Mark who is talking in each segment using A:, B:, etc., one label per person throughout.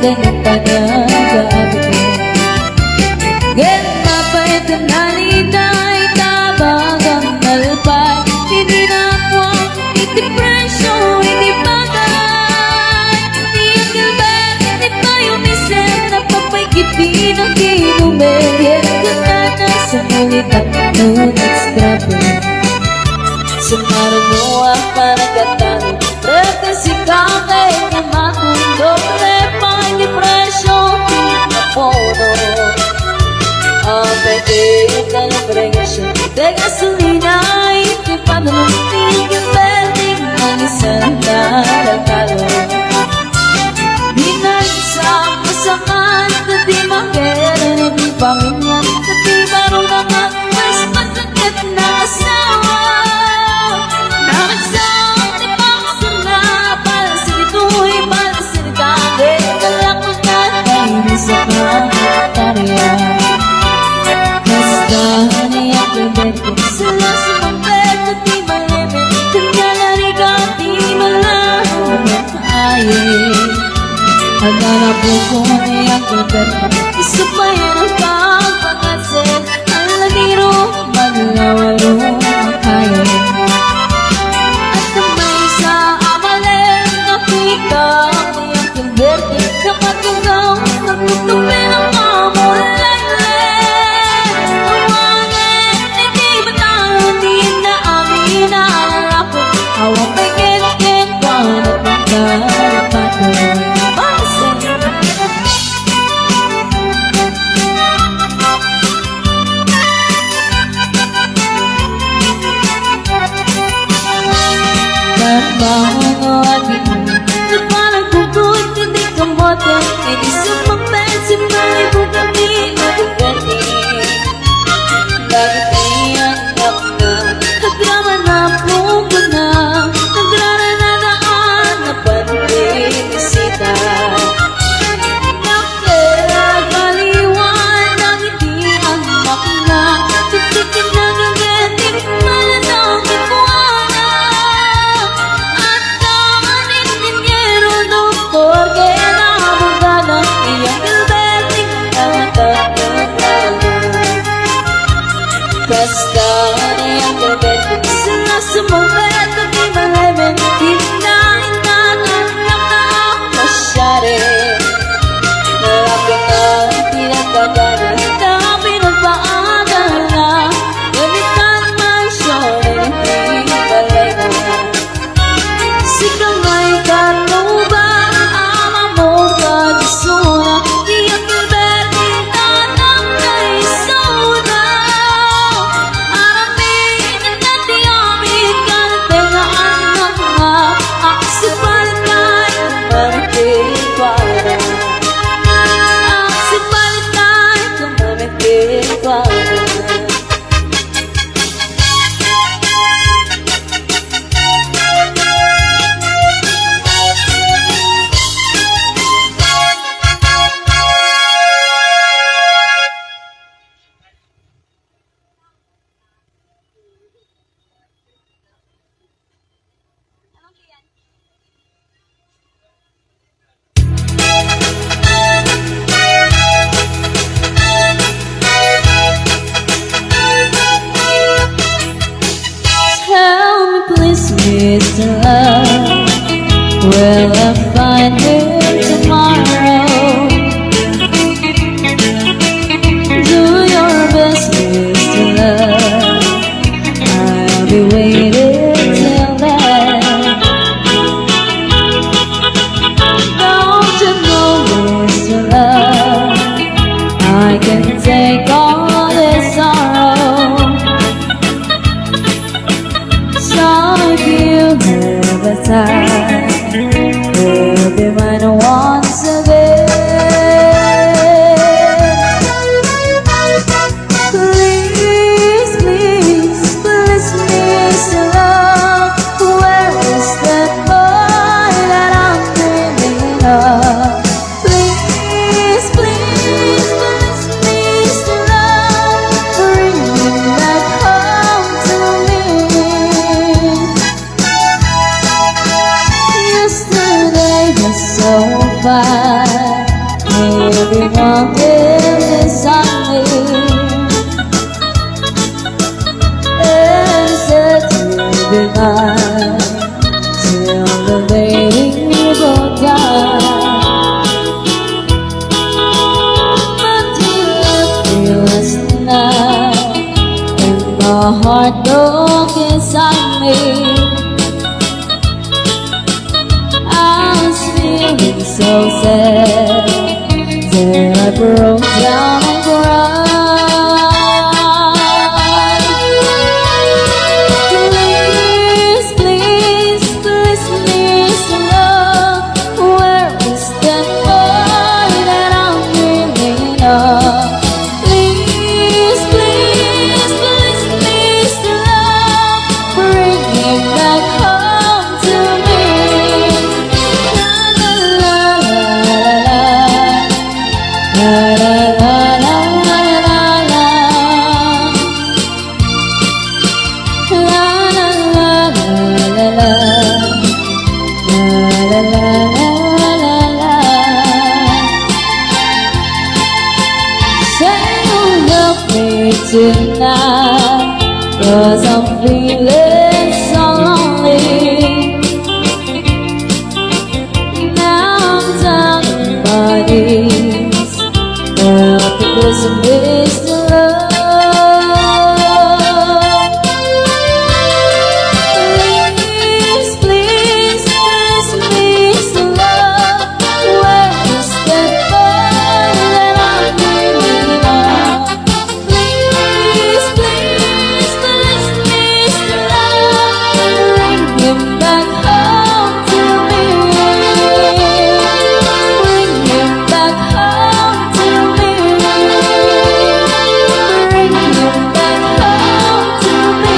A: ganapanyagabi ko. Gen mapait ang nalida'y tabag ang nalpay. Hindi na ako ang itipresyo, hindi bagay. Hindi ang gilbert, hindi pa yung isip na papaykitin ang kinumel. Yan ka na sa mulit at nunit grabe. Sumarunuwa para katang Rekasi kakay na matundok Lepay di presyo pinapono Ang pwede ka ng presyo De gasolina Iti panunting Yung pwedeng manisan na nagkalo Di na isang masaman Tati manggera Di paminyan Tati barong naman Mas matakit na asawa sa katarya Basta niya kebet Sila sumambet at di malimit Kanya narigat di malaman Ayin Hanap ko niya kebet Isupayan ang pagpangasin Ang lagiro Manlawaro Makayin At kamay sa amalen Nakita niya kebet Kapatugaw Nagtutupin ang mamulay-lay Tawangin, hindi ba tayo di na amin nalalapit Awang pagkit-kit ko at magkarapato Nagbangon o ating na parang bukod hindi kamote Hindi sumapensin may bukami o bukati Lagi tayong na Nagrama na pugo na Nagraranadaan na panbibisita Nakagaliwan ang hindi ang makina Titikin na gageting malatang ipuana At ang intinyero doktor kaya na iyang gilbeting nakatagpaglaga Basta niyang gilbeting sila sumabet at di malamin Di na inatanap na masyari Nalapit na pinagkagana na pinagpaagal na Galitan man siya na hindi balay na Sikang ay kanuba ama mo kadisuna Iyang gilbeting tatang na isuna Aramin at natiyamit ka na tengaan ng mga Aksipalit kay mamagkikwana Aksipalit kay mamagkikwana Tell me please, Mr. Love Will I find you tomorrow? Do your best, Mr. Love I'll be waiting till then Don't you know, Mr. Love I can take all this sorrow So if you have a time You'll be mine once again Please, please, please, Mr. Love Where is that boy that I'm dreaming of? Please, please, please, Mr. Love Bring me back home to me night till the baby will die. But you left me last night, and my heart broke inside me. I was feeling so sad that I broke down and cried. Please, please, please, Mr. Love, where is that boy that I'm dreaming of? Please, please, please, Mr. Love, bring him back home to me. La la la la la la la la la la say you'll help me tonight, 'cause I'm feeling so lonely. Now I'm down on my knees, helping this Mr. Love. Please, please, please, Mr. Love, where is that boy that I'm dreaming of? Please, please, please, Mr. Love, bring him back home to me. Bring him back home to me. Bring him back home to me.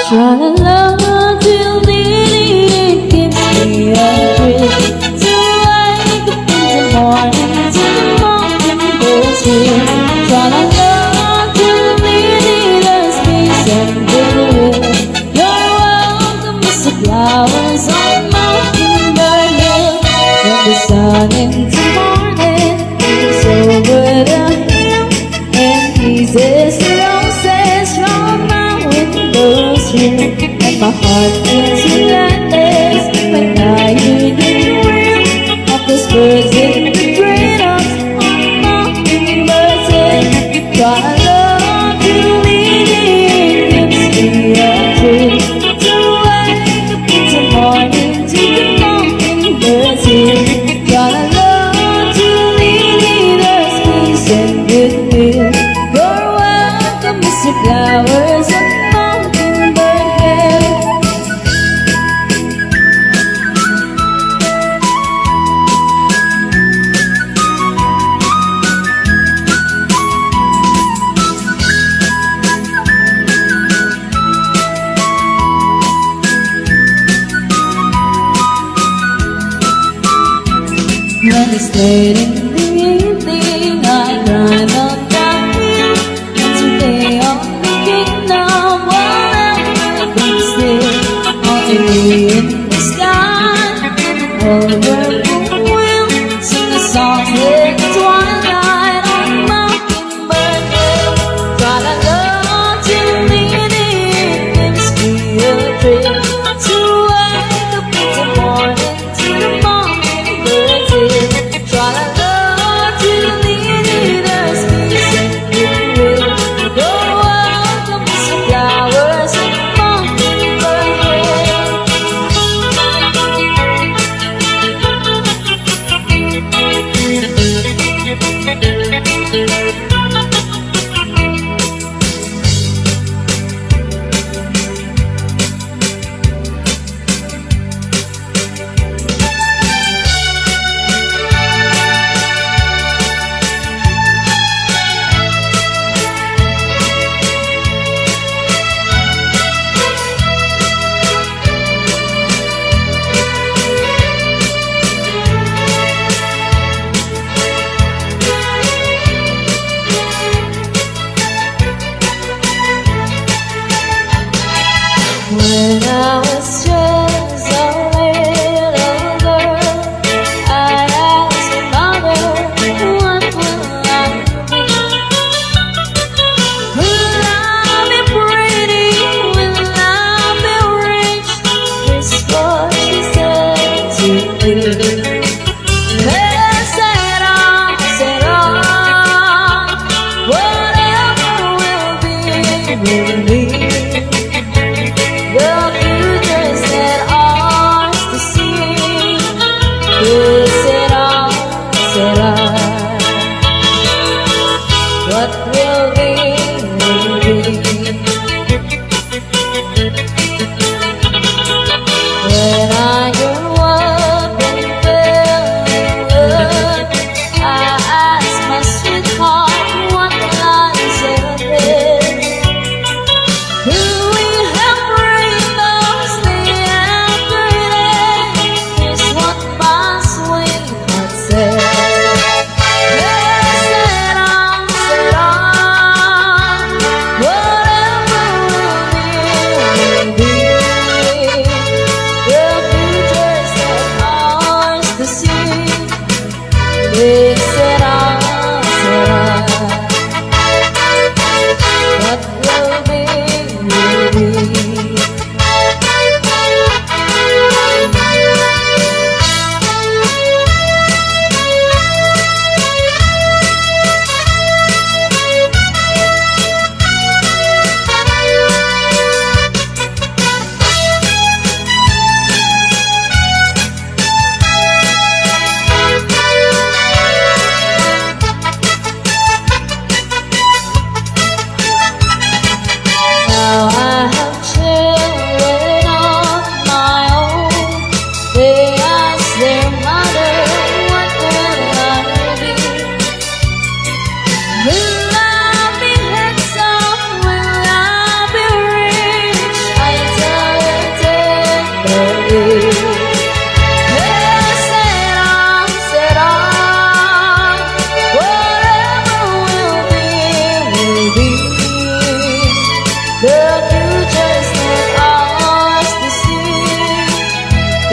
A: Trying to love till the end keeps me awake. To wake up in the morning till the mockingbirds sing. Trying to love till the end there's peace and goodwill. You're welcome, Mr. Flowers on Mockingbird Hill. When the sun into morning is over the hill, and pieces the roses from my windows here, and my heart feels relentless when I hear the thrill of those birds in the treetops on Mockingbird's Hill. Try to love till the end gives me a thrill. To wake up in the morning to the Mockingbird's Hill. Try to love till the end there's peace and goodwill. You're welcome, Mr. Flowers on Mockingbird Hill. When it's late in the evening, I climb up the hill, and today I'm thinking of whatever still. Only me in the sky, over the wheel, sing a song in the twilight on Mockingbird Hill. Try to love till the end gives me a thrill. To wake up in the morning to the Mockingbird's Hill. Try to love till the end there's peace and goodwill. You're welcome, Mr. Flowers on Mockingbird Hill.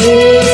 A: Yes,